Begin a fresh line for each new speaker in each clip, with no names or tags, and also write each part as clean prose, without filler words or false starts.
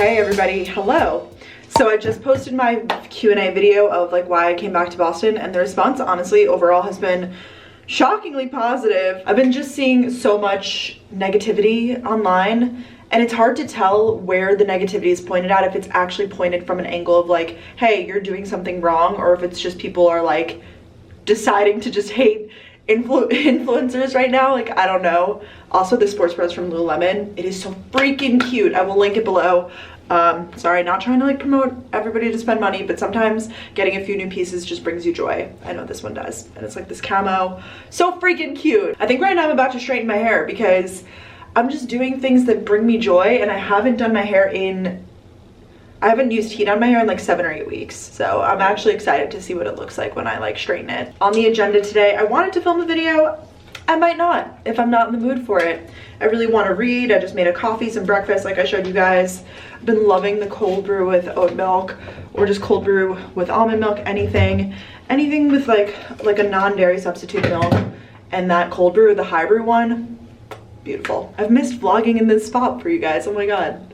Hey everybody, hello. So I just posted my Q&A video of like why I came back to Boston, and the response honestly overall has been shockingly positive. I've been just seeing so much negativity online, and it's hard to tell where the negativity is pointed at, if it's actually pointed from an angle of like, hey, you're doing something wrong, or if it's just people are like deciding to just hate influencers right now. Like, I don't know. Also, the sports bras from Lululemon, it is so freaking cute. I will link it below. Sorry, not trying to like promote everybody to spend money, but sometimes getting a few new pieces just brings you joy. I know this one does, and it's like this camo, so freaking cute. I think right now I'm about to straighten my hair because I'm just doing things that bring me joy, and I haven't done my hair I haven't used heat on my hair in like 7 or 8 weeks. So I'm actually excited to see what it looks like when I like straighten it. On the agenda today, I wanted to film a video. I might not if I'm not in the mood for it. I really want to read. I just made a coffee, some breakfast like I showed you guys. I've been loving the cold brew with oat milk, or just cold brew with almond milk, anything with like a non-dairy substitute milk. And that cold brew, the high brew one, beautiful. I've missed vlogging in this spot for you guys. Oh my god.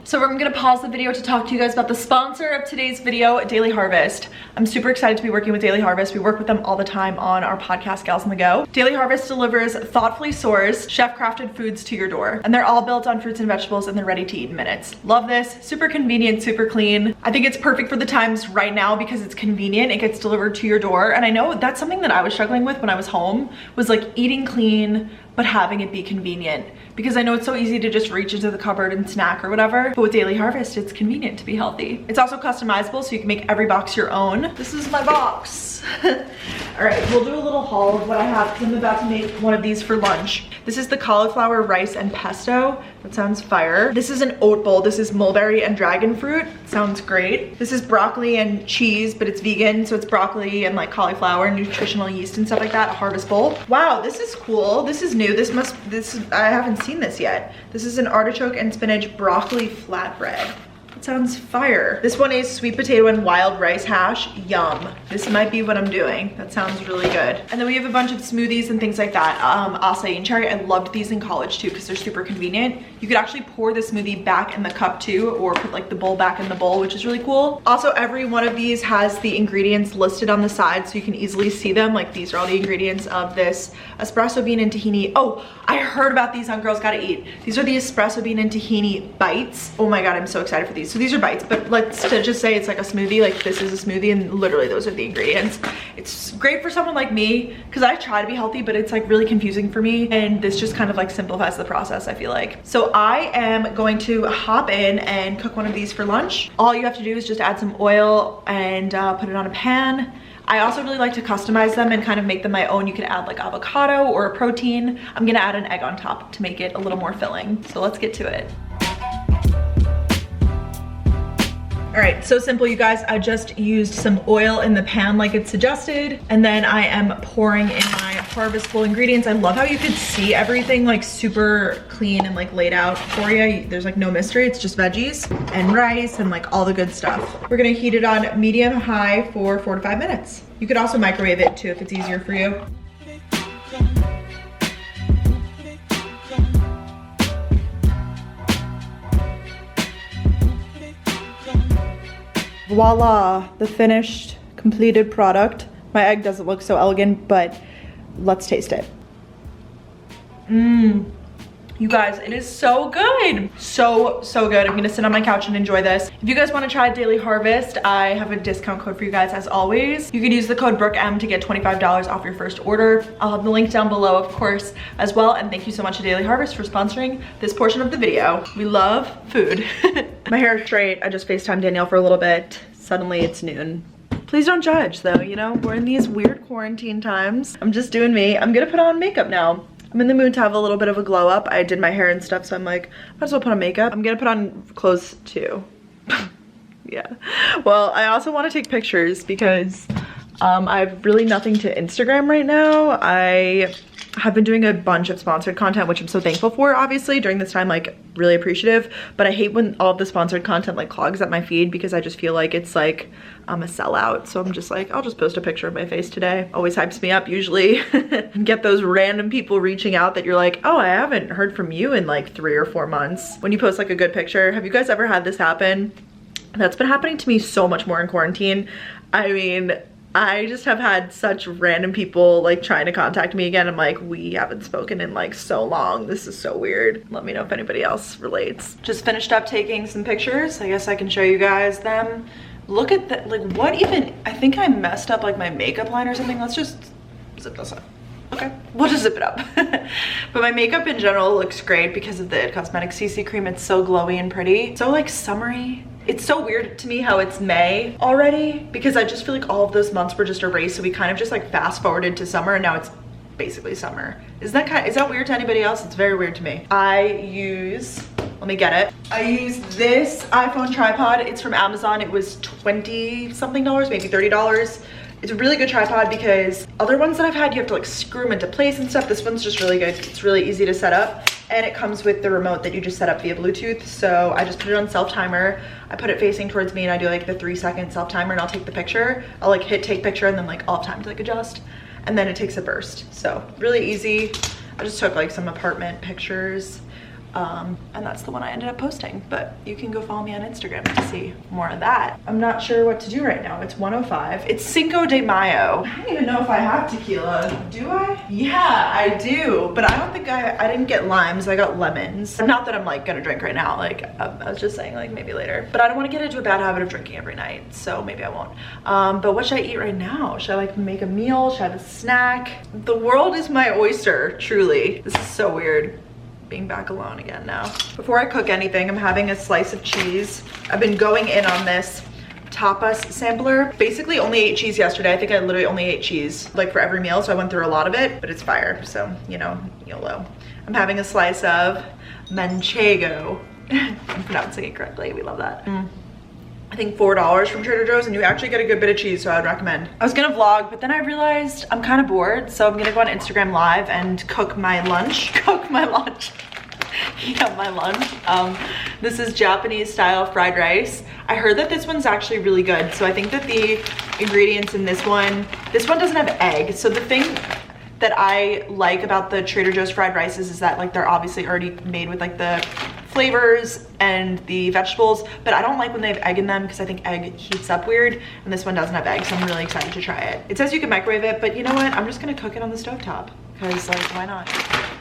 So I'm gonna pause the video to talk to you guys about the sponsor of today's video, Daily Harvest. I'm super excited to be working with Daily Harvest. We work with them all the time on our podcast, Gals on the Go. Daily Harvest delivers thoughtfully sourced, chef-crafted foods to your door. And they're all built on fruits and vegetables, and they're ready to eat in minutes. Love this, super convenient, super clean. I think it's perfect for the times right now because it's convenient. It gets delivered to your door. And I know that's something that I was struggling with when I was home, was like eating clean, but having it be convenient. Because I know it's so easy to just reach into the cupboard and snack or whatever, but with Daily Harvest, it's convenient to be healthy. It's also customizable, so you can make every box your own. This is my box. All right, we'll do a little haul of what I have, because I'm about to make one of these for lunch. This is the cauliflower rice and pesto. That sounds fire. This is an oat bowl. This is mulberry and dragon fruit. Sounds great. This is broccoli and cheese, but it's vegan, so it's broccoli and like cauliflower, nutritional yeast and stuff like that. A harvest bowl. Wow, this is cool. This is new. I haven't seen this yet. This is an artichoke and spinach broccoli flatbread. It sounds fire. This one is sweet potato and wild rice hash. Yum. This might be what I'm doing. That sounds really good. And then we have a bunch of smoothies and things like that. Acai and cherry. I loved these in college too because they're super convenient. You could actually pour the smoothie back in the cup too, or put like the bowl back in the bowl, which is really cool. Also, every one of these has the ingredients listed on the side so you can easily see them. Like, these are all the ingredients of this espresso bean and tahini. Oh, I heard about these on Girls Gotta Eat. These are the espresso bean and tahini bites. Oh my god, I'm so excited for these. So these are bites, but let's just say it's like a smoothie. Like, this is a smoothie, and literally those are the ingredients. It's great for someone like me because I try to be healthy, but it's like really confusing for me, and this just kind of like simplifies the process, I feel like. So I am going to hop in and cook one of these for lunch. All you have to do is just add some oil and put it on a pan. I also really like to customize them and kind of make them my own. You could add like avocado or a protein. I'm gonna add an egg on top to make it a little more filling. So let's get to it. All right, so simple, you guys. I just used some oil in the pan like it suggested, and then I am pouring in my harvestful ingredients. I love how you could see everything like super clean and like laid out for you. There's like no mystery, it's just veggies and rice and like all the good stuff. We're gonna heat it on medium high for 4 to 5 minutes. You could also microwave it too if it's easier for you. Voila, the finished, completed product. My egg doesn't look so elegant, but let's taste it. You guys, it is so good. So good. I'm gonna sit on my couch and enjoy this. If you guys wanna try Daily Harvest, I have a discount code for you guys as always. You could use the code BrookeM to get $25 off your first order. I'll have the link down below, of course, as well. And thank you so much to Daily Harvest for sponsoring this portion of the video. We love food. My hair is straight. I just FaceTimed Danielle for a little bit. Suddenly it's noon. Please don't judge though, you know? We're in these weird quarantine times. I'm just doing me. I'm gonna put on makeup now. I'm in the mood to have a little bit of a glow up. I did my hair and stuff, so I'm like, might as well put on makeup. I'm gonna put on clothes too. Yeah. Well, I also want to take pictures because I have really nothing to Instagram right now. I have been doing a bunch of sponsored content, which I'm so thankful for, obviously, during this time, like really appreciative. But I hate when all of the sponsored content like clogs up my feed because I just feel like it's like I'm a sellout. So I'm just like, I'll just post a picture of my face today. Always hypes me up usually. Get those random people reaching out that you're like, oh, I haven't heard from you in like 3 or 4 months. When you post like a good picture. Have you guys ever had this happen? That's been happening to me so much more in quarantine. I mean, I just have had such random people like trying to contact me again. I'm like, we haven't spoken in like so long. This is so weird. Let me know if anybody else relates. Just finished up taking some pictures. I guess I can show you guys them. Look at that, like what even, I think I messed up like my makeup line or something. Let's just zip this up. Okay, we'll just zip it up. But my makeup in general looks great because of the IT Cosmetics CC cream. It's so glowy and pretty. So like summery. It's so weird to me how it's May already because I just feel like all of those months were just erased. So we kind of just like fast forwarded to summer and now it's basically summer. Is that weird to anybody else? It's very weird to me. I use, let me get it. I use this iPhone tripod. It's from Amazon. It was 20 something dollars, maybe $30. It's a really good tripod because other ones that I've had, you have to like screw them into place and stuff. This one's just really good. It's really easy to set up and it comes with the remote that you just set up via Bluetooth. So I just put it on self timer. I put it facing towards me and I do like the 3-second self timer and I'll take the picture. I'll like hit take picture and then like I'll have time to like adjust and then it takes a burst. So really easy. I just took like some apartment pictures. And that's the one I ended up posting, but you can go follow me on Instagram to see more of that. I'm not sure what to do right now. It's 1:05. It's Cinco de Mayo. I don't even know if I have tequila. Do I? Yeah, I do, but I don't think I didn't get limes. I got lemons. Not that I'm like gonna drink right now. Like I was just saying like maybe later, but I don't want to get into a bad habit of drinking every night. So maybe I won't. But what should I eat right now? Should I like make a meal? Should I have a snack? The world is my oyster, truly. This is so weird. Being back alone again now. Before I cook anything, I'm having a slice of cheese. I've been going in on this tapas sampler. Basically only ate cheese yesterday. I think I literally only ate cheese like for every meal, so I went through a lot of it, but it's fire, so you know, YOLO. I'm having a slice of manchego. I'm pronouncing it correctly, we love that. I think $4 from Trader Joe's and you actually get a good bit of cheese, so I'd recommend. I was gonna vlog, but then I realized I'm kind of bored, so I'm gonna go on Instagram Live and cook my lunch. Heat up my lunch. This is Japanese style fried rice. I heard that this one's actually really good, so I think that the ingredients in this one doesn't have egg. So the thing that I like about the Trader Joe's fried rices is that like they're obviously already made with like the flavors and the vegetables, but I don't like when they have egg in them because I think egg heats up weird, and this one doesn't have egg, so I'm really excited to try it. It says you can microwave it, but you know what? I'm just gonna cook it on the stovetop because like, why not?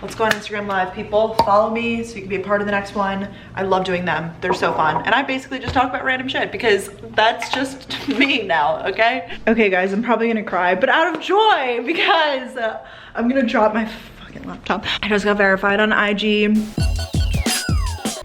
Let's go on Instagram Live, people. Follow me so you can be a part of the next one. I love doing them. They're so fun. And I basically just talk about random shit because that's just me now, okay? Okay guys, I'm probably gonna cry, but out of joy because I'm gonna drop my fucking laptop. I just got verified on IG.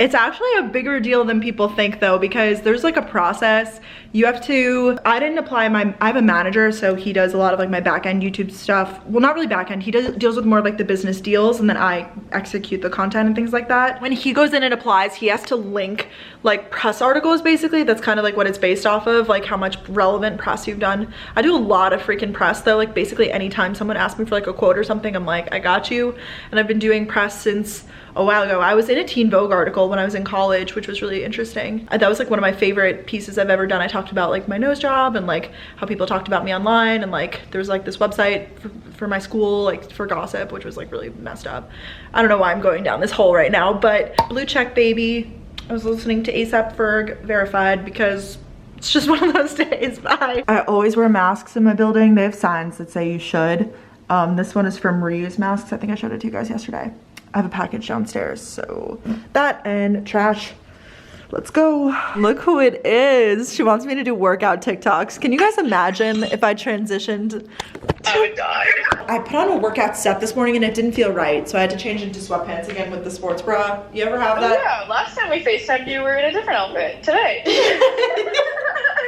It's actually a bigger deal than people think though, because there's like a process. You have to, I didn't apply I have a manager, so he does a lot of like my back-end YouTube stuff. Well, not really back-end, he deals with more like the business deals, and then I execute the content and things like that. When he goes in and applies, he has to link like press articles basically. That's kind of like what it's based off of, like how much relevant press you've done. I do a lot of freaking press though, like basically anytime someone asks me for like a quote or something, I'm like, I got you. And I've been doing press since a while ago. I was in a Teen Vogue article when I was in college, which was really interesting. That was like one of my favorite pieces I've ever done. I talked about like my nose job and like how people talked about me online, and like there was like this website for my school, like for gossip, which was like really messed up. I don't know why I'm going down this hole right now, but blue check baby. I was listening to ASAP Ferg verified because it's just one of those days. Bye. I always wear masks in my building. They have signs that say you should. This one is from Reuse Masks. I think I showed it to you guys yesterday. I have a package downstairs, so that and trash. Let's go. Look who it is. She wants me to do workout TikToks. Can you guys imagine if I transitioned?
I would die.
I put on a workout set this morning and it didn't feel right, so I had to change into sweatpants again with the sports bra. You ever have that?
Oh, yeah, last time we FaceTimed you were in a different outfit. Today.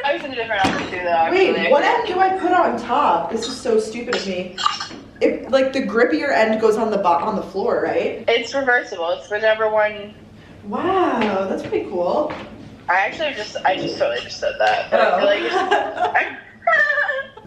I was in a different outfit too though, actually.
Wait, what end do I put on top? This is so stupid of me. It, like the grippier end goes on the floor, right?
It's reversible. It's whichever one.
Wow, that's pretty cool.
I just totally just said that. But I feel like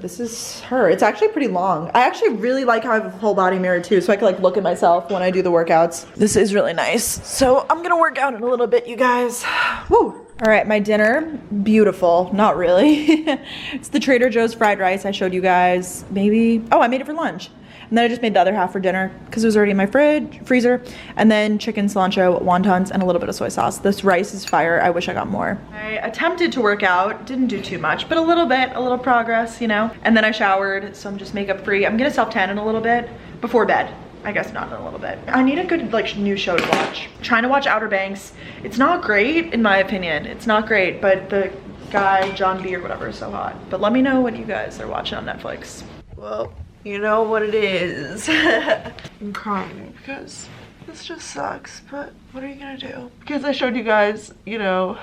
this is her. It's actually pretty long. I actually really like how I have a full body mirror too, so I can like look at myself when I do the workouts. This is really nice. So I'm gonna work out in a little bit, you guys. Woo. All right, my dinner, beautiful. Not really. It's the Trader Joe's fried rice I showed you guys. Maybe, oh, I made it for lunch. And then I just made the other half for dinner because it was already in my freezer. And then chicken, cilantro, wontons, and a little bit of soy sauce. This rice is fire. I wish I got more. I attempted to work out, didn't do too much, but a little bit, a little progress, you know? And then I showered, so I'm just makeup free. I'm gonna self-tan in a little bit before bed. I guess not in a little bit. I need a good like new show to watch. I'm trying to watch Outer Banks. It's not great in my opinion. It's not great, but the guy, John B or whatever, is so hot. But let me know what you guys are watching on Netflix. Well, you know what it is. I'm crying because this just sucks, but what are you gonna do? Because I showed you guys, you know,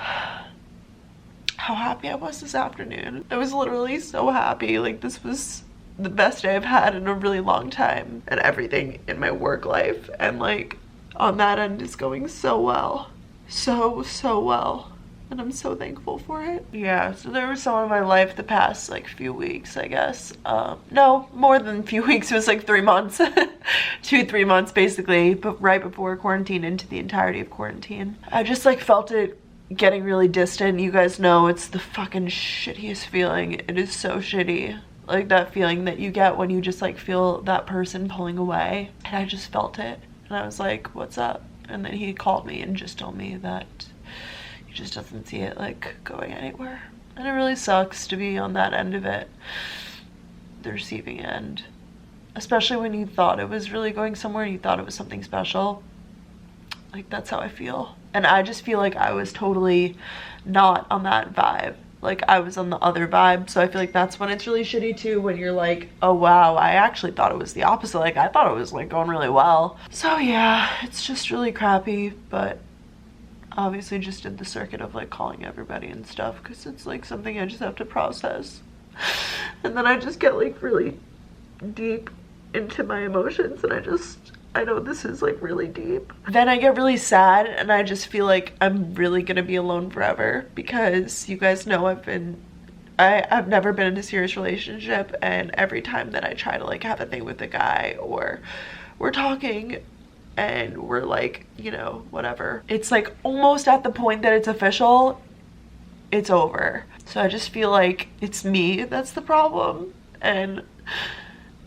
how happy I was this afternoon. I was literally so happy. Like this was the best day I've had in a really long time, and everything in my work life and like on that end is going so well. So well. And I'm so thankful for it. Yeah, so there was someone in my life the past like few weeks, I guess. No, more than a few weeks. It was like 3 months. 2-3 months basically, but right before quarantine, into the entirety of quarantine. I just like felt it getting really distant. You guys know it's the fucking shittiest feeling. It is so shitty. Like that feeling that you get when you just like feel that person pulling away. And I just felt it. And I was like, what's up? And then he called me and just told me that he just doesn't see it like going anywhere. And it really sucks to be on that end of it. The receiving end. Especially when you thought it was really going somewhere and you thought it was something special. Like that's how I feel. And I just feel like I was totally not on that vibe. Like I was on the other vibe, so I feel like that's when it's really shitty too, when you're like, oh wow, I actually thought it was the opposite. Like I thought it was like going really well. So yeah, it's just really crappy, but obviously just did the circuit of like calling everybody and stuff because it's like something I just have to process. And then I just get like really deep into my emotions, and I know this is like really deep. Then I get really sad and I just feel like I'm really gonna be alone forever, because you guys know I've never been in a serious relationship, and every time that I try to like have a thing with a guy or we're talking and we're like, you know, whatever, it's like almost at the point that it's official, it's over. So I just feel like it's me that's the problem, and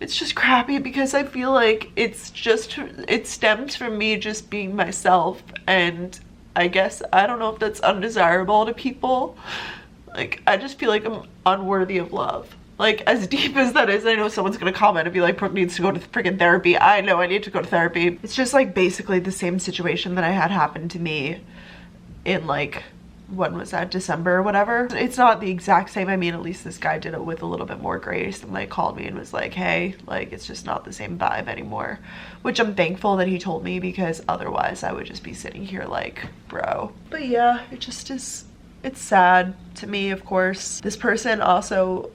it's just crappy because I feel like it stems from me just being myself, and I guess I don't know if that's undesirable to people. Like I just feel like I'm unworthy of love. Like as deep as that is, I know someone's gonna comment and be like, Brooke needs to go to freaking therapy. I know I need to go to therapy. It's just like basically the same situation that I had happen to me in like, when was that, December or whatever. It's not the exact same. I mean, at least this guy did it with a little bit more grace and like called me and was like, hey, like it's just not the same vibe anymore, which I'm thankful that he told me, because otherwise I would just be sitting here like, bro. But yeah, it just is, it's sad to me. Of course, this person also,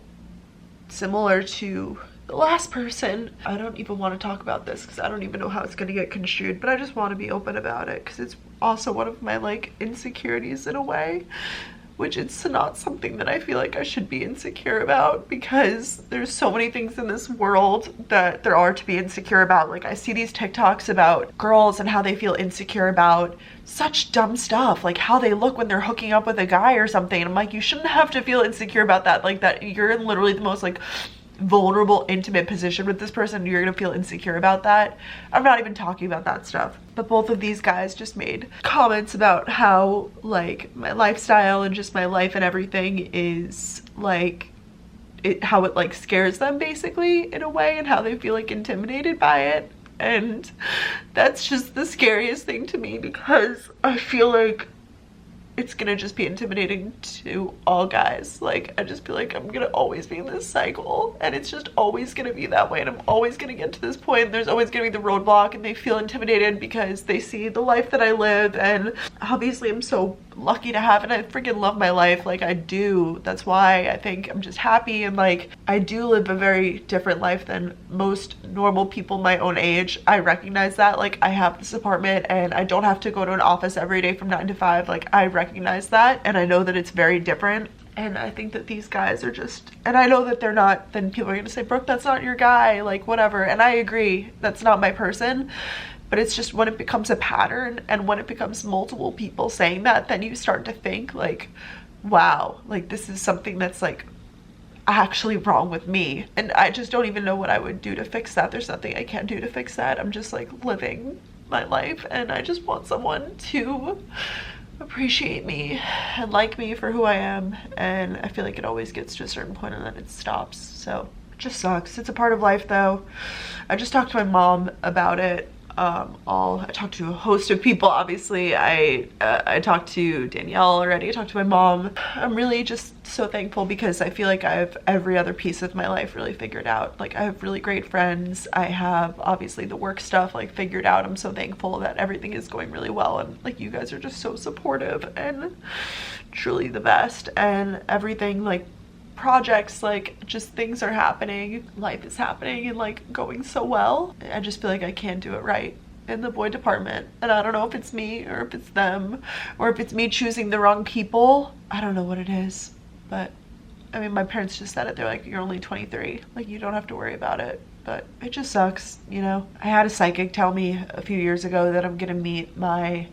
similar to the last person, I don't even want to talk about this because I don't even know how it's going to get construed, but I just want to be open about it because it's also one of my like insecurities in a way, which it's not something that I feel like I should be insecure about, because there's so many things in this world that there are to be insecure about. Like I see these TikToks about girls and how they feel insecure about such dumb stuff, like how they look when they're hooking up with a guy or something, and I'm like, you shouldn't have to feel insecure about that. Like that you're in literally the most like vulnerable, intimate position with this person, you're gonna feel insecure about that. I'm not even talking about that stuff. But both of these guys just made comments about how like my lifestyle and just my life and everything is like how it like scares them basically in a way, and how they feel like intimidated by it. And that's just the scariest thing to me, because I feel like it's gonna just be intimidating to all guys. Like I just feel like I'm gonna always be in this cycle, and it's just always gonna be that way, and I'm always gonna get to this point, and there's always gonna be the roadblock, and they feel intimidated because they see the life that I live. And obviously I'm so lucky to have it. I freaking love my life, like I do. That's why I think I'm just happy, and like I do live a very different life than most normal people my own age. I recognize that. Like I have this apartment and I don't have to go to an office every day from 9 to 5. Like I recognize that, and I know that it's very different.
And I think that these guys are just, and I know that they're not, then people are gonna say, Brooke, that's not your guy, like whatever. And I agree, that's not my person. But it's just when it becomes a pattern and when it becomes multiple people saying that, then you start to think like, wow, like this is something that's like actually wrong with me. And I just don't even know what I would do to fix that. There's nothing I can do to fix that. I'm just like living my life, and I just want someone to appreciate me and like me for who I am. And I feel like it always gets to a certain point and then it stops. So it just sucks. It's a part of life though. I just talked to my mom about it. I talked to a host of people, obviously. I talked to Danielle already. I talked to my mom. I'm really just so thankful because I feel like I have every other piece of my life really figured out. Like I have really great friends. I have obviously the work stuff like figured out. I'm so thankful that everything is going really well, and like you guys are just so supportive and truly the best, and everything like projects, like just things are happening, life is happening and like going so well. I just feel like I can't do it right in the boy department, and I don't know if it's me or if it's them or if it's me choosing the wrong people. I don't know what it is, but I mean, my parents just said it. They're like, you're only 23, like you don't have to worry about it. But it just sucks, you know. I had a psychic tell me a few years ago that I'm gonna meet my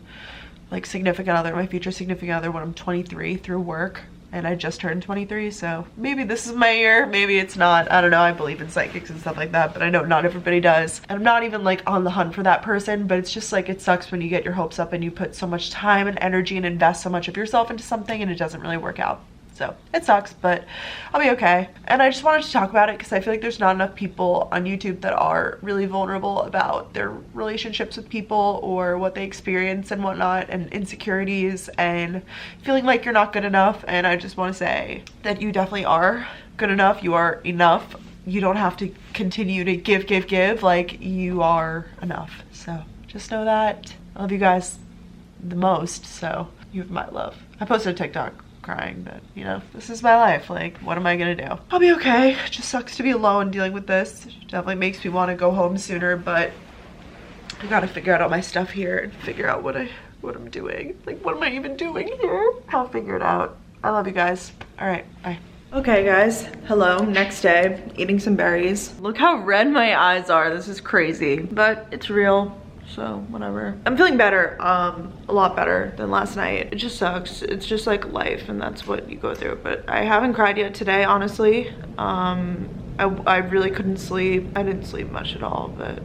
like significant other, my future significant other, when I'm 23 through work. And I just turned 23, so maybe this is my year, maybe it's not. I don't know. I believe in psychics and stuff like that, but I know not everybody does. And I'm not even like on the hunt for that person, but it's just like, it sucks when you get your hopes up and you put so much time and energy and invest so much of yourself into something and it doesn't really work out. So it sucks, but I'll be okay. And I just wanted to talk about it because I feel like there's not enough people on YouTube that are really vulnerable about their relationships with people or what they experience and whatnot, and insecurities and feeling like you're not good enough. And I just want to say that you definitely are good enough. You are enough. You don't have to continue to give. Like, you are enough. So just know that. I love you guys the most, so you have my love. I posted a TikTok crying, but you know, this is my life. Like, what am I gonna do? I'll be okay. It just sucks to be alone dealing with this. It definitely makes me want to go home sooner, but I gotta figure out all my stuff here and figure out what I'm doing. Like, what am I even doing here? I'll figure it out. I love you guys. All right, bye.
Okay guys, hello, next day, eating some berries. Look how red my eyes are. This is crazy, but it's real. So whatever. I'm feeling better, a lot better than last night. It just sucks. It's just like life, and that's what you go through. But I haven't cried yet today, honestly. I really couldn't sleep. I didn't sleep much at all, but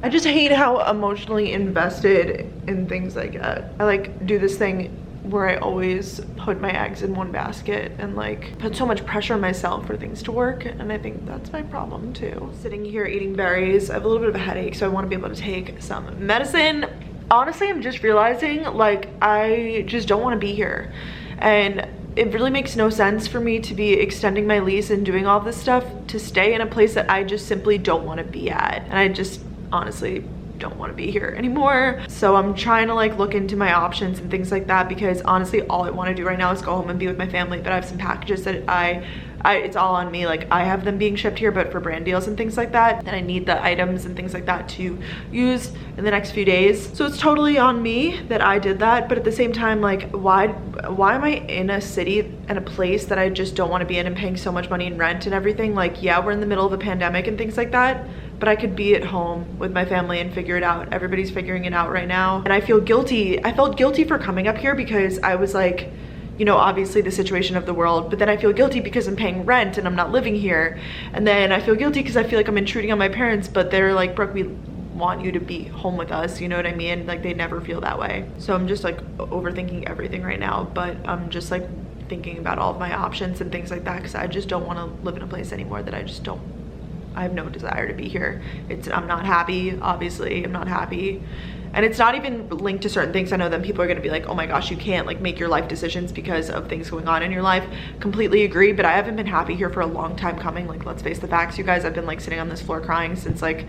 I just hate how emotionally invested in things I get. I like do this thing where I always put my eggs in one basket and like put so much pressure on myself for things to work, and I think that's my problem too. Sitting here eating berries, I have a little bit of a headache, so I want to be able to take some medicine. Honestly, I'm just realizing like I just don't want to be here, and it really makes no sense for me to be extending my lease and doing all this stuff to stay in a place that I just simply don't want to be at, and I just honestly don't want to be here anymore. So I'm trying to like look into my options and things like that, because honestly all I want to do right now is go home and be with my family. But I have some packages that it's all on me. Like, I have them being shipped here, but for brand deals and things like that, and I need the items and things like that to use in the next few days. So it's totally on me that I did that. But at the same time, like, why am I in a city and a place that I just don't want to be in and paying so much money in rent and everything? Like, yeah, we're in the middle of a pandemic and things like that, but I could be at home with my family and figure it out. Everybody's figuring it out right now. And I feel guilty. I felt guilty for coming up here because I was like, you know, obviously the situation of the world, but then I feel guilty because I'm paying rent and I'm not living here. And then I feel guilty because I feel like I'm intruding on my parents, but they're like, Brooke, we want you to be home with us, you know what I mean? Like, they never feel that way. So I'm just like overthinking everything right now, but I'm just like thinking about all of my options and things like that, because I just don't want to live in a place anymore that I have no desire to be here. I'm not happy, obviously, I'm not happy. And it's not even linked to certain things. I know that people are gonna be like, oh my gosh, you can't like make your life decisions because of things going on in your life. Completely agree, but I haven't been happy here for a long time coming. Like, let's face the facts, you guys. I've been like sitting on this floor crying since like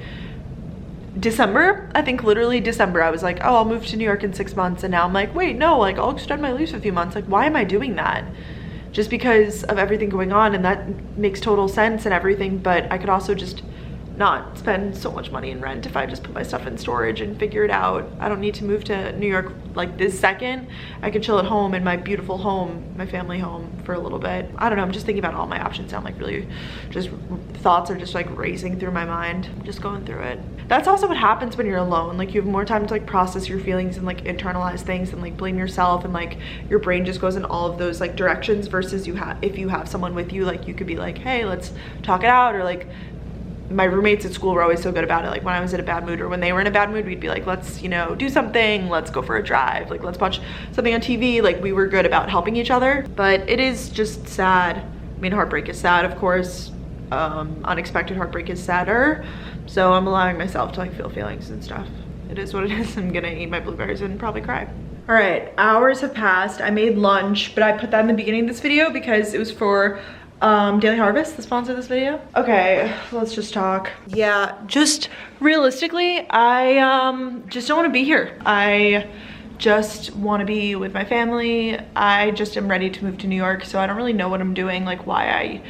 December. I think literally December. I was like, oh, I'll move to New York in 6 months. And now I'm like, wait, no, like I'll extend my lease a few months. Like, why am I doing that? Just because of everything going on, and that makes total sense and everything, but I could also just not spend so much money in rent if I just put my stuff in storage and figure it out. I don't need to move to New York
like this second, I could chill at home in my beautiful home, my family home for a little bit. I don't know, I'm just thinking about all my options now. I'm like really just, thoughts are just like racing through my mind. I'm just going through it. That's also what happens when you're alone. Like you have more time to like process your feelings and like internalize things and like blame yourself, and like your brain just goes in all of those like directions, versus if you have someone with you, like you could be like, hey, let's talk it out. Or like my roommates at school were always so good about it. Like when I was in a bad mood or when they were in a bad mood, we'd be like, let's, you know, do something, let's go for a drive, like let's watch something on TV. Like we were good about helping each other. But it is just sad. I mean, heartbreak is sad, of course. Unexpected heartbreak is sadder. So I'm allowing myself to like feel feelings and stuff. It is what it is. I'm gonna eat my blueberries and probably cry. All right, hours have passed. I made lunch, but I put that in the beginning of this video because it was for Daily Harvest, the sponsor of this video. Okay, let's just talk. Yeah, just realistically, I just don't want to be here. I just want to be with my family. I just am ready to move to New York, so I don't really know what I'm doing, like why I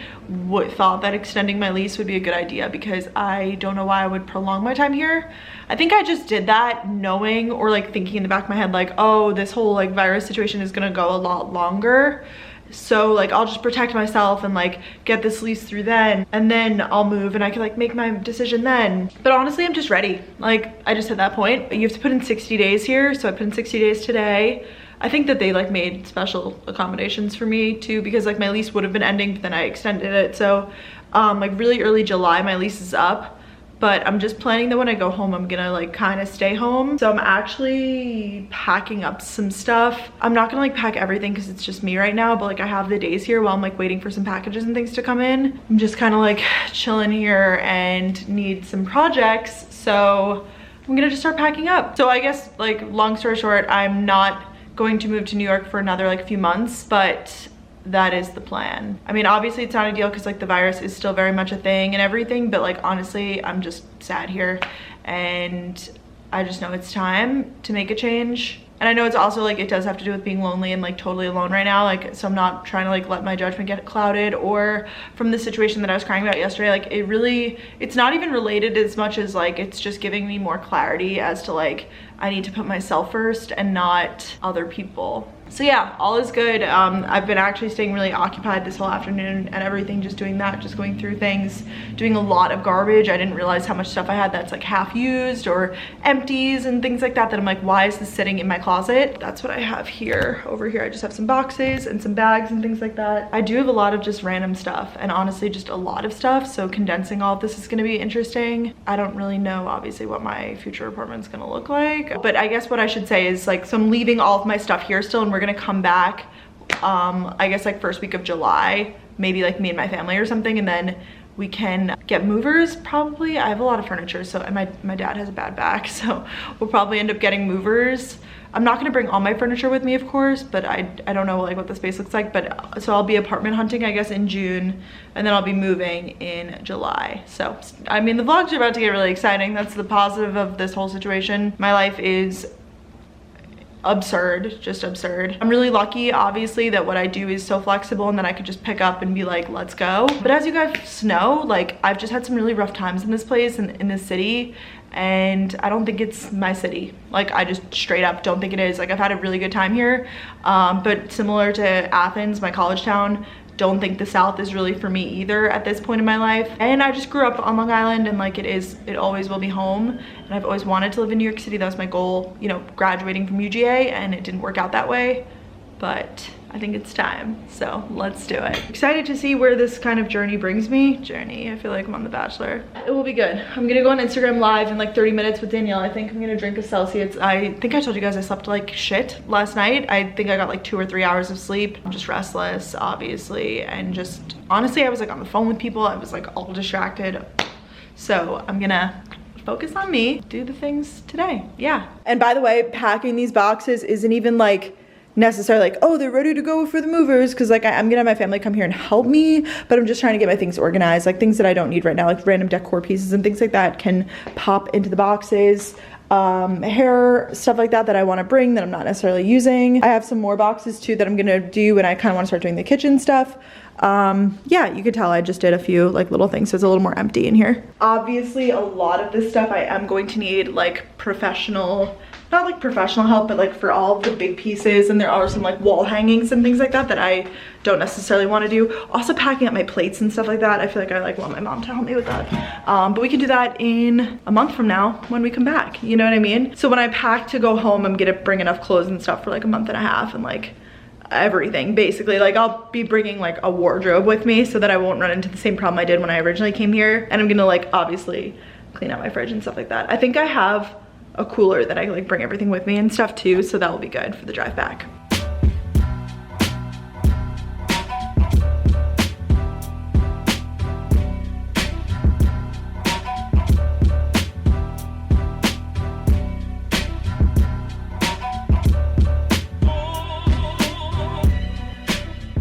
thought that extending my lease would be a good idea, because I don't know why I would prolong my time here. I think I just did that knowing, or like thinking in the back of my head, like, oh, this whole like virus situation is gonna go a lot longer, so like I'll just protect myself and like get this lease through then, and then I'll move and I can like make my decision then. But honestly, I'm just ready. Like I just hit that point. You have to put in 60 days here, so I put in 60 days today. I think that they like made special accommodations for me too, because like my lease would have been ending, but then I extended it. So like really early July my lease is up. But I'm just planning that when I go home, I'm gonna like kind of stay home. So I'm actually packing up some stuff. I'm not gonna like pack everything because it's just me right now, but like I have the days here while I'm like waiting for some packages and things to come in. I'm just kind of like chilling here and need some projects. So I'm gonna just start packing up. So I guess like long story short, I'm not going to move to New York for another like few months, but that is the plan. I mean, obviously it's not ideal because like the virus is still very much a thing and everything, but like honestly, I'm just sad here and I just know it's time to make a change. And I know it's also like it does have to do with being lonely and like totally alone right now, like so I'm not trying to like let my judgment get clouded, or from the situation that I was crying about yesterday, like it's not even related as much as like it's just giving me more clarity as to like I need to put myself first and not other people. So yeah, all is good. I've been actually staying really occupied this whole afternoon and everything, just doing that, just going through things, doing a lot of garbage. I didn't realize how much stuff I had that's like half used or empties and things like that, that I'm like, why is this sitting in my closet? That's what I have here. Over here I just have some boxes and some bags and things like that. I do have a lot of just random stuff, and honestly just a lot of stuff, so condensing all of this is going to be interesting. I don't really know obviously what my future apartment's going to look like, but I guess what I should say is like, so I'm leaving all of my stuff here still, and we're gonna come back I guess like first week of July, maybe like me and my family or something, and then we can get movers probably. I have a lot of furniture, so and my dad has a bad back, so we'll probably end up getting movers. I'm not gonna bring all my furniture with me, of course, but I don't know like what the space looks like, but so I'll be apartment hunting I guess in June, and then I'll be moving in July. So I mean the vlogs are about to get really exciting. That's the positive of this whole situation. My life is absurd, just absurd. I'm really lucky obviously that what I do is so flexible and that I could just pick up and be like, let's go. But as you guys know, like I've just had some really rough times in this place and in this city, and I don't think it's my city. Like I just straight up don't think it is. Like I've had a really good time here, but similar to Athens, my college town, don't think the South is really for me either at this point in my life. And I just grew up on Long Island, and like it always will be home, and I've always wanted to live in New York City. That was my goal, you know, graduating from UGA, and it didn't work out that way, but I think it's time, so let's do it. Excited to see where this kind of journey brings me. I feel like I'm on The Bachelor. It will be good. I'm gonna go on Instagram live in like 30 minutes with Danielle. I think I'm gonna drink a Celsius. I think I told you guys I slept like shit last night. I think I got like 2 or 3 hours of sleep. I'm just restless, obviously, and just honestly I was like on the phone with people. I was like all distracted. So I'm gonna focus on me, do the things today. Yeah. And by the way, packing these boxes isn't even like necessarily like, oh, they're ready to go for the movers, because like I'm gonna have my family come here and help me, but I'm just trying to get my things organized, like things that I don't need right now, like random decor pieces and things like that can pop into the boxes. Hair stuff like that I want to bring that I'm not necessarily using. I have some more boxes too that I'm gonna do, and I kind of want to start doing the kitchen stuff. Yeah, you could tell I just did a few like little things, so it's a little more empty in here. Obviously a lot of this stuff I am going to need like professional
not like professional help, but like for all of the big pieces, and there are some like wall hangings and things like that that I don't necessarily want to do. Also packing up my plates and stuff like that. I feel like I like want my mom to help me with that. But we can do that in a month from now when we come back, you know what I mean? So when I pack to go home, I'm gonna bring enough clothes and stuff for like a month and a half, and like everything basically. Like I'll be bringing like a wardrobe with me so that I won't run into the same problem I did when I originally came here. And I'm gonna like obviously clean out my fridge and stuff like that. I think I have a cooler that I like bring everything with me and stuff too, so that will be good for the drive back.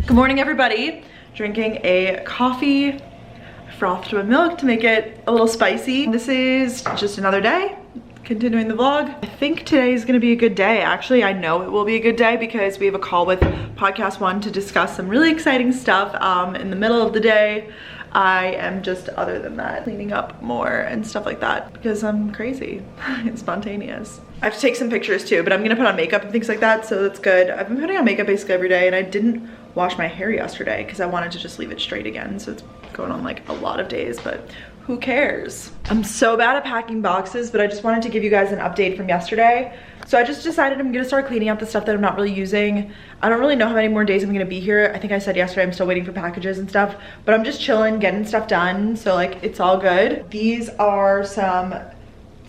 Good morning, everybody. Drinking a coffee. I frothed my milk to make it a little spicy. This is just another day, continuing the vlog. I think today is gonna be a good day. Actually, I know it will be a good day because we have a call with Podcast One to discuss some really exciting stuff in the middle of the day. I am just, other than that, cleaning up more and stuff like that because I'm crazy and spontaneous. I have to take some pictures too, but I'm gonna put on makeup and things like that, so that's good. I've been putting on makeup basically every day, and I didn't wash my hair yesterday because I wanted to just leave it straight again, so it's going on like a lot of days, but who cares? I'm so bad at packing boxes, but I just wanted to give you guys an update from yesterday. So I just decided I'm gonna start cleaning out the stuff that I'm not really using. I don't really know how many more days I'm gonna be here. I think I said yesterday I'm still waiting for packages and stuff, but I'm just chilling, getting stuff done, so like it's all good. These are some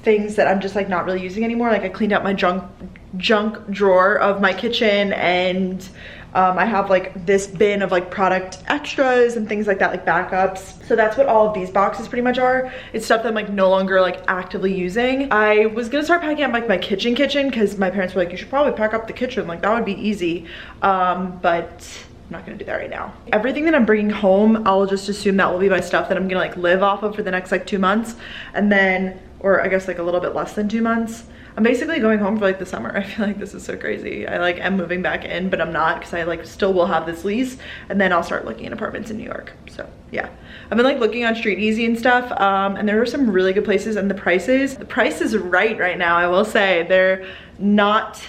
things that I'm just like not really using anymore. Like I cleaned out my junk drawer of my kitchen, and I have like this bin of like product extras and things like that, like backups. So that's what all of these boxes pretty much are. It's stuff that I'm like no longer like actively using. I was gonna start packing up like my kitchen because my parents were like, you should probably pack up the kitchen, like that would be easy. But I'm not gonna do that right now. Everything that I'm bringing home, I'll just assume that will be my stuff that I'm gonna like live off of for the next like 2 months, and then, or I guess like a little bit less than 2 months. I'm basically going home for like the summer. I feel like this is so crazy. I like am moving back in, but I'm not, because I like still will have this lease, and then I'll start looking at apartments in New York. So yeah, I've been like looking on Street Easy and stuff, and there are some really good places, and the price is right now. I will say they're not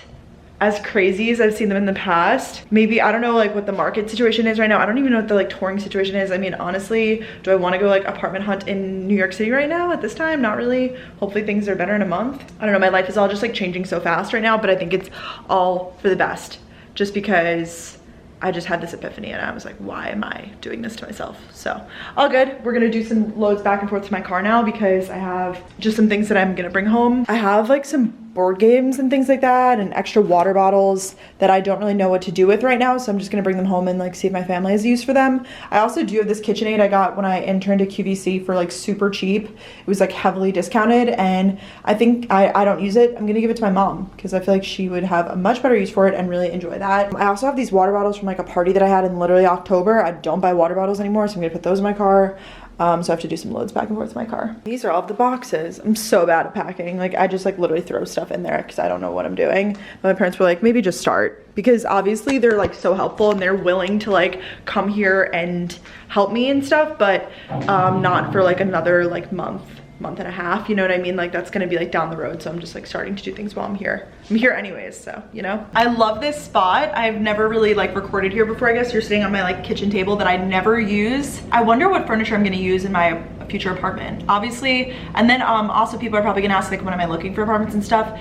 as crazy as I've seen them in the past. Maybe, I don't know like what the market situation is right now. I don't even know what the like touring situation is. I mean, honestly, do I want to go like apartment hunt in New York City right now at this time? Not really. Hopefully things are better in a month. I don't know, my life is all just like changing so fast right now, but I think it's all for the best, just because I just had this epiphany and I was like, why am I doing this to myself? So all good. We're gonna do some loads back and forth to my car now because I have just some things that I'm gonna bring home. I have like some board games and things like that, and extra water bottles that I don't really know what to do with right now, so I'm just gonna bring them home and like see if my family has use for them. I also do have this KitchenAid I got when I interned at QVC for like super cheap. It was like heavily discounted, and I think I don't use it. I'm gonna give it to my mom because I feel like she would have a much better use for it and really enjoy that. I also have these water bottles from like a party that I had in literally October. I don't buy water bottles anymore, so I'm gonna put those in my car. So I have to do some loads back and forth to my car. These are all of the boxes. I'm so bad at packing. Like I just like literally throw stuff in there because I don't know what I'm doing. But my parents were like, maybe just start, because obviously they're like so helpful and they're willing to like come here and help me and stuff, but not for like another like month and a half, you know what I mean? Like that's gonna be like down the road, so I'm just like starting to do things while I'm here. I'm here anyways, so you know. I love this spot. I've never really like recorded here before. I guess you're sitting on my like kitchen table that I never use. I wonder what furniture I'm gonna use in my future apartment, obviously. And then also people are probably gonna ask like, when am I looking for apartments and stuff?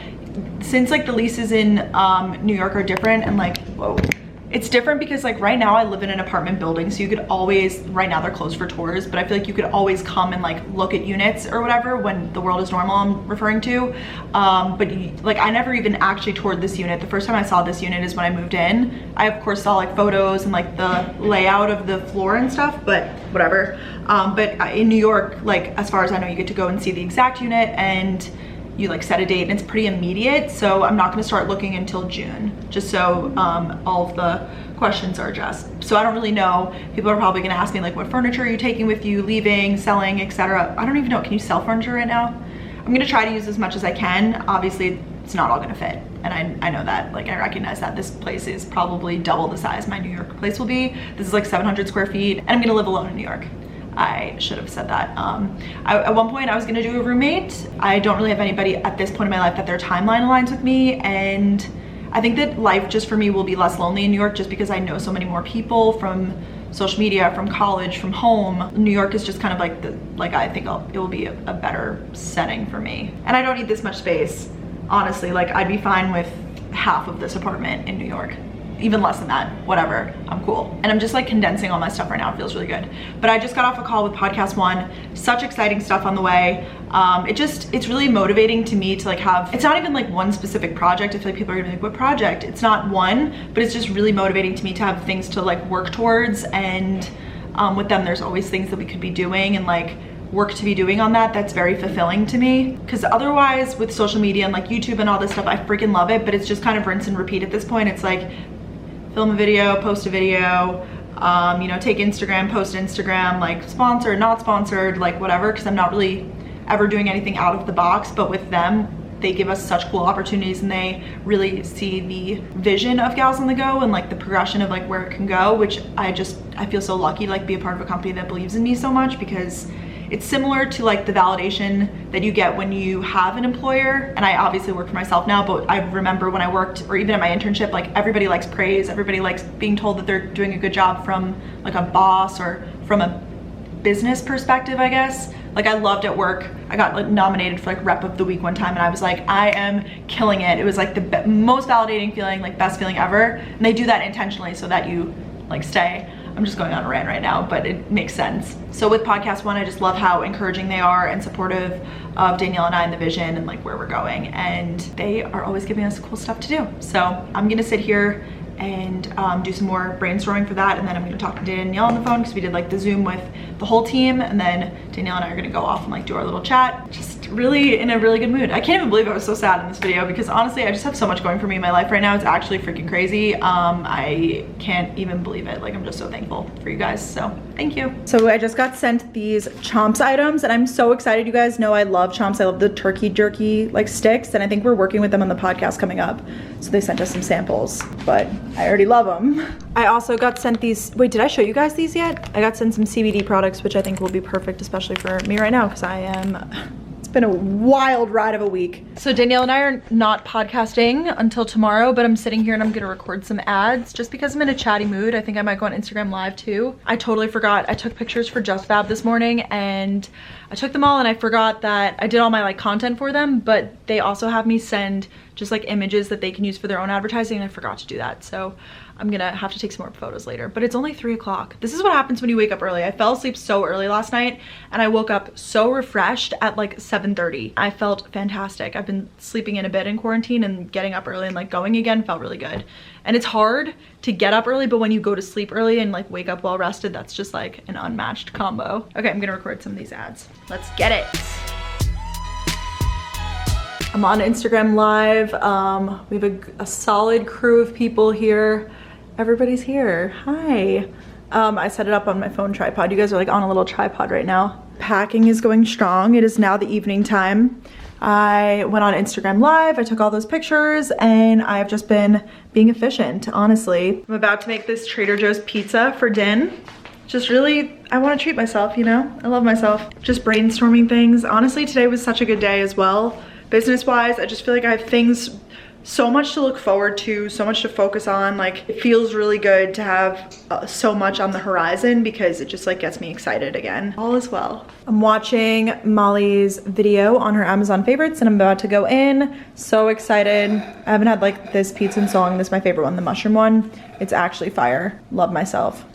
Since like the leases in New York are different, and like, whoa, it's different because like right now I live in an apartment building, so you could always, right now they're closed for tours, but I feel like you could always come and like look at units or whatever when the world is normal, I'm referring to. But like I never even actually toured this unit. The first time I saw this unit is when I moved in. I of course saw like photos and like the layout of the floor and stuff, but whatever. But in New York, like as far as I know, you get to go and see the exact unit, and you like set a date, and it's pretty immediate. So I'm not gonna start looking until June, just so all of the questions are addressed. So I don't really know. People are probably gonna ask me like, what furniture are you taking with you, leaving, selling, etc. I don't even know, can you sell furniture right now? I'm gonna try to use as much as I can. Obviously it's not all gonna fit, and I know that. Like I recognize that this place is probably double the size my New York place will be. This is like 700 square feet, and I'm gonna live alone in New York. I should have said that. At one point I was gonna do a roommate. I don't really have anybody at this point in my life that their timeline aligns with me, and I think that life just for me will be less lonely in New York just because I know so many more people from social media, from college, from home. New York is just kind of like I think it will be a better setting for me. And I don't need this much space, honestly. Like, I'd be fine with half of this apartment in New York. Even less than that, whatever, I'm cool. And I'm just like condensing all my stuff right now, it feels really good. But I just got off a call with Podcast One, such exciting stuff on the way. It's really motivating to me to like have, it's not even like one specific project. I feel like people are gonna be like, what project? It's not one, but it's just really motivating to me to have things to like work towards. And with them, there's always things that we could be doing and like work to be doing on that. That's very fulfilling to me, because otherwise with social media and like YouTube and all this stuff, I freaking love it, but it's just kind of rinse and repeat at this point. It's like film a video, post a video, you know, take Instagram, post Instagram, like sponsored, not sponsored, like whatever, because I'm not really ever doing anything out of the box. But with them, they give us such cool opportunities, and they really see the vision of Gals on the Go and like the progression of like where it can go, which I feel so lucky to like be a part of a company that believes in me so much, because it's similar to like the validation that you get when you have an employer. And I obviously work for myself now, but I remember when I worked, or even at my internship, like everybody likes praise, everybody likes being told that they're doing a good job from like a boss or from a business perspective, I guess. Like, I loved at work, I got like nominated for like rep of the week one time, and I was like, I am killing it. It was like the most validating feeling, like best feeling ever. And they do that intentionally so that you like stay. I'm just going on a rant right now, but it makes sense. So with Podcast One, I just love how encouraging they are and supportive of Danielle and I and the vision and like where we're going. And they are always giving us cool stuff to do. So I'm gonna sit here and do some more brainstorming for that. And then I'm gonna talk to Danielle on the phone, because we did like the Zoom with the whole team. And then Danielle and I are gonna go off and like do our little chat. Just really in a really good mood. I can't even believe I was so sad in this video, because honestly, I just have so much going for me in my life right now. It's actually freaking crazy. I can't even believe it. Like, I'm just so thankful for you guys, so thank you. So I just got sent these Chomps items, and I'm so excited. You guys know I love Chomps. I love the turkey jerky like sticks, and I think we're working with them on the podcast coming up. So they sent us some samples, but I already love them. I also got sent these, wait, did I show you guys these yet? I got sent some CBD products, which I think will be perfect, especially for me right now, because I am, it's been a wild ride of a week. So Danielle and I are not podcasting until tomorrow, but I'm sitting here and I'm gonna record some ads just because I'm in a chatty mood. I think I might go on Instagram Live too. I totally forgot. I took pictures for Just Fab this morning, and I took them all, and I forgot that I did all my like content for them, but they also have me send just like images that they can use for their own advertising, and I forgot to do that. So I'm gonna have to take some more photos later, but it's only 3 o'clock. This is what happens when you wake up early. I fell asleep so early last night, and I woke up so refreshed at like 7:30. I felt fantastic. I've been sleeping in a bit in quarantine, and getting up early and like going again felt really good. And it's hard to get up early, but when you go to sleep early and like wake up well rested, that's just like an unmatched combo. Okay, I'm gonna record some of these ads. Let's get it. I'm on Instagram Live. We have a solid crew of people here. Everybody's here. Hi. I set it up on my phone tripod. You guys are like on a little tripod right now. Packing is going strong. It is now the evening time. I went on Instagram Live. I took all those pictures, and I've just been being efficient, honestly. I'm about to make this Trader Joe's pizza for din. Just really, I want to treat myself, you know? I love myself. Just brainstorming things. Honestly, today was such a good day as well. Business-wise, I just feel like I have things, so much to look forward to, so much to focus on. Like, it feels really good to have so much on the horizon, because it just like gets me excited again. All is well. I'm watching Molly's video on her Amazon favorites, and I'm about to go in. So excited. I haven't had like this pizza in so long. This is my favorite one, the mushroom one. It's actually fire. Love myself.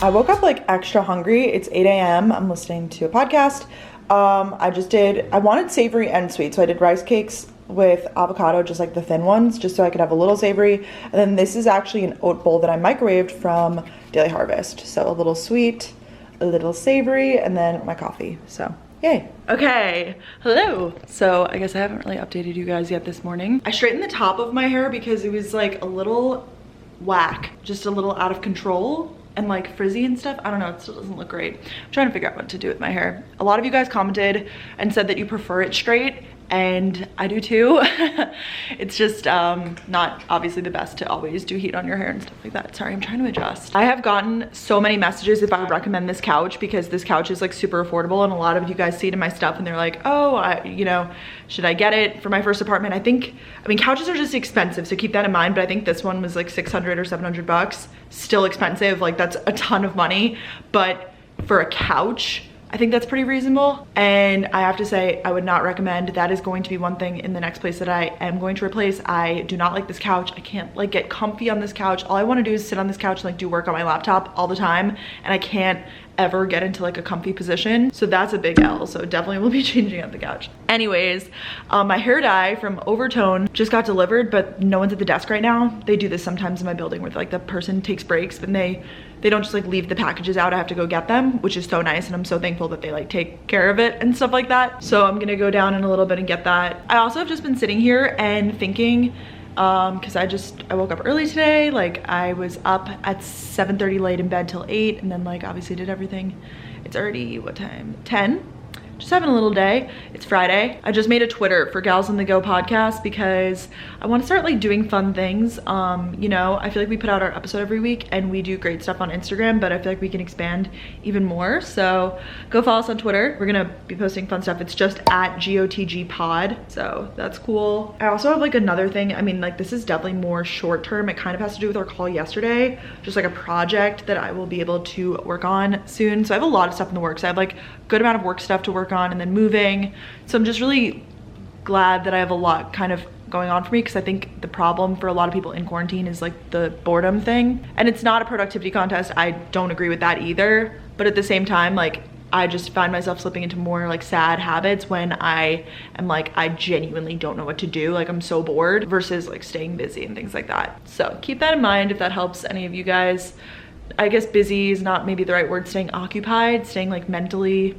I woke up like extra hungry. It's 8 a.m. I'm listening to a podcast. I wanted savory and sweet. So I did rice cakes with avocado, just like the thin ones, just so I could have a little savory. And then this is actually an oat bowl that I microwaved from Daily Harvest. So a little sweet, a little savory, and then my coffee. So yay. Okay, hello. So I guess I haven't really updated you guys yet this morning. I straightened the top of my hair because it was like a little whack, just a little out of control and like frizzy and stuff. I don't know, it still doesn't look great. I'm trying to figure out what to do with my hair. A lot of you guys commented and said that you prefer it straight, and I do too. It's just not obviously the best to always do heat on your hair and stuff like that. Sorry, I'm trying to adjust. I have gotten so many messages if I would recommend this couch, because this couch is like super affordable, and a lot of you guys see it in my stuff and they're like, oh, you know, should I get it for my first apartment? I mean, couches are just expensive, so keep that in mind, but I think this one was like 600 or 700 bucks. Still expensive, like that's a ton of money, but for a couch, I think that's pretty reasonable. And I have to say, I would not recommend. That is going to be one thing in the next place that I am going to replace. I do not like this couch. I can't like get comfy on this couch. All I want to do is sit on this couch and like do work on my laptop all the time, and I can't ever get into like a comfy position. So that's a big L. So definitely will be changing out the couch. Anyways, my hair dye from Overtone just got delivered, but no one's at the desk right now. They do this sometimes in my building where like the person takes breaks, but they don't just like leave the packages out. I have to go get them, which is so nice, and I'm so thankful that they like take care of it and stuff like that. So I'm gonna go down in a little bit and get that. I also have just been sitting here and thinking, because I woke up early today. Like I was up at 7:30, laid in bed till 8, and then like obviously did everything. It's already what time? 10. Just having a little day. It's Friday. I just made a Twitter for Gals on the Go podcast because I want to start like doing fun things. You know, I feel like we put out our episode every week and we do great stuff on Instagram, but I feel like we can expand even more. So go follow us on Twitter. We're gonna be posting fun stuff. It's just at GOTG pod. So that's cool. I also have like another thing. I mean, like this is definitely more short term. It kind of has to do with our call yesterday. Just like a project that I will be able to work on soon. So I have a lot of stuff in the works. I have like a good amount of work stuff to work on, and then moving. So I'm just really glad that I have a lot kind of going on for me, because I think the problem for a lot of people in quarantine is like the boredom thing. And it's not a productivity contest. I don't agree with that either. But at the same time, like I just find myself slipping into more like sad habits when I am like, I genuinely don't know what to do. Like I'm so bored, versus like staying busy and things like that. So keep that in mind if that helps any of you guys. I guess busy is not maybe the right word. Staying occupied, staying like mentally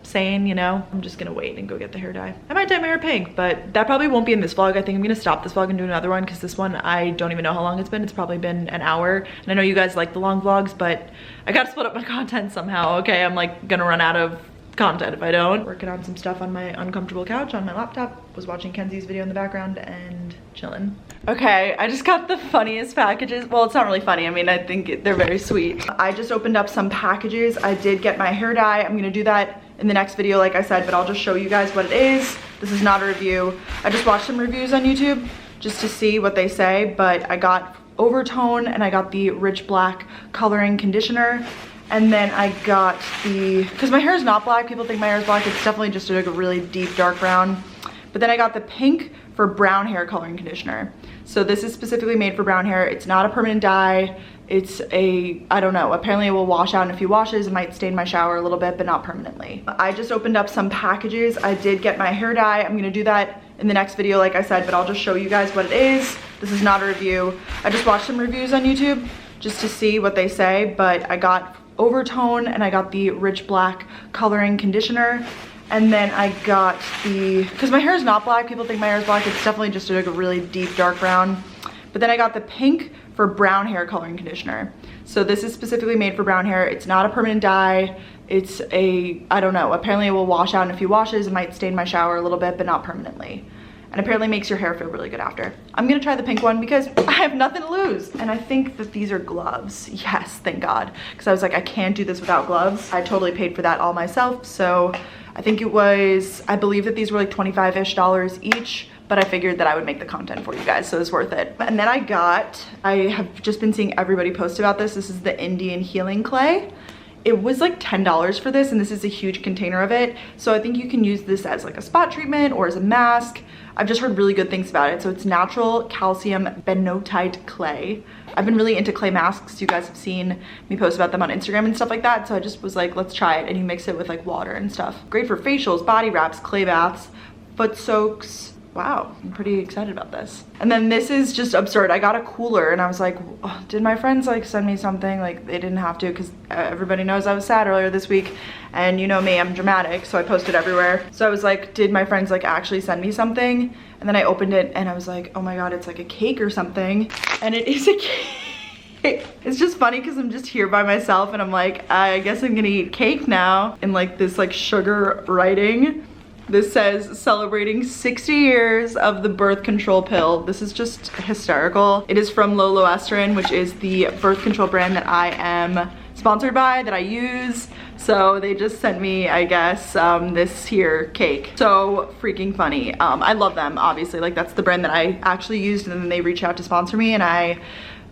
sane, you know. I'm just gonna wait and go get the hair dye. I might dye my hair pink, but that probably won't be in this vlog. I think I'm gonna stop this vlog and do another one, because this one I don't even know how long it's been. It's probably been an hour, and I know you guys like the long vlogs, but I gotta split up my content somehow. Okay, I'm like gonna run out of content if I don't. Working on some stuff on my uncomfortable couch on my laptop. Was watching Kenzie's video in the background and chilling. Okay, I just got the funniest packages. Well, it's not really funny. I mean, I think they're very sweet. I just opened up some packages. I did get my hair dye. I'm gonna do that in the next video, like I said, but I'll just show you guys what it is. This is not a review. I just watched some reviews on YouTube just to see what they say, but I got Overtone and I got the Rich Black Coloring Conditioner. And then I got because my hair is not black, people think my hair is black, it's definitely just like a really deep dark brown. But then I got the pink for brown hair coloring conditioner. So this is specifically made for brown hair. It's not a permanent dye. It's I don't know, apparently it will wash out in a few washes. It might stain my shower a little bit, but not permanently. I just opened up some packages. I did get my hair dye. I'm gonna do that in the next video, like I said, but I'll just show you guys what it is. This is not a review. I just watched some reviews on YouTube just to see what they say, but I got Overtone and I got the Rich Black Coloring Conditioner. And then I got because my hair is not black, people think my hair is black, it's definitely just like a really deep dark brown. But then I got the pink for brown hair coloring conditioner. So this is specifically made for brown hair. It's not a permanent dye. It's I don't know, apparently it will wash out in a few washes. It might stain my shower a little bit, but not permanently. And apparently makes your hair feel really good after. I'm gonna try the pink one because I have nothing to lose. And I think that these are gloves. Yes, thank God. Because I was like, I can't do this without gloves. I totally paid for that all myself. So I think it was, I believe that these were like $25-ish each, but I figured that I would make the content for you guys, so it's worth it. And then I have just been seeing everybody post about this. This is the Indian Healing Clay. It was like $10 for this, and this is a huge container of it. So I think you can use this as like a spot treatment or as a mask. I've just heard really good things about it. So it's natural calcium bentonite clay. I've been really into clay masks. You guys have seen me post about them on Instagram and stuff like that. So I just was like, let's try it. And you mix it with like water and stuff. Great for facials, body wraps, clay baths, foot soaks. Wow, I'm pretty excited about this. And then this is just absurd. I got a cooler and I was like, oh, did my friends like send me something? Like they didn't have to, because everybody knows I was sad earlier this week. And you know me, I'm dramatic, so I posted everywhere. So I was like, did my friends like actually send me something? And then I opened it and I was like, oh my God, it's like a cake or something. And it is a cake. It's just funny because I'm just here by myself and I'm like, I guess I'm gonna eat cake now. And like this like sugar writing. This says celebrating 60 years of the birth control pill. This is just hysterical. It is from LULULEMON, which is the birth control brand that I am sponsored by, that I use. So they just sent me, I guess, this here cake. So freaking funny. I love them, obviously. Like, that's the brand that I actually used, and then they reached out to sponsor me, and I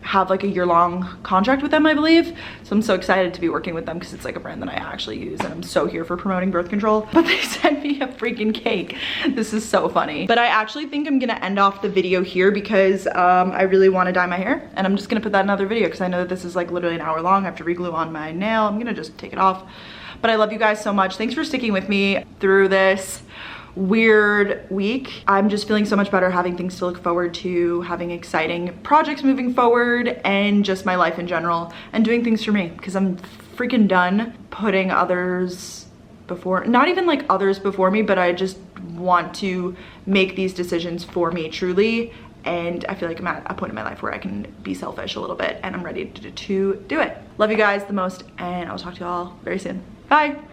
have like a year-long contract with them, I believe. So I'm so excited to be working with them because it's like a brand that I actually use, and I'm so here for promoting birth control. But they sent me a freaking cake. This is so funny. But I actually think I'm gonna end off the video here because I really want to dye my hair, and I'm just gonna put that in another video because I know that this is like literally an hour long. I have to re-glue on my nail. I'm gonna just take it off. But I love you guys so much. Thanks for sticking with me through this weird week. I'm just feeling so much better, having things to look forward to, having exciting projects moving forward, and just my life in general, and doing things for me, because I'm freaking done putting others before, not even like others before me, but I just want to make these decisions for me truly. And I feel like I'm at a point in my life where I can be selfish a little bit, and I'm ready to do it. Love you guys the most, and I'll talk to you all very soon. Bye.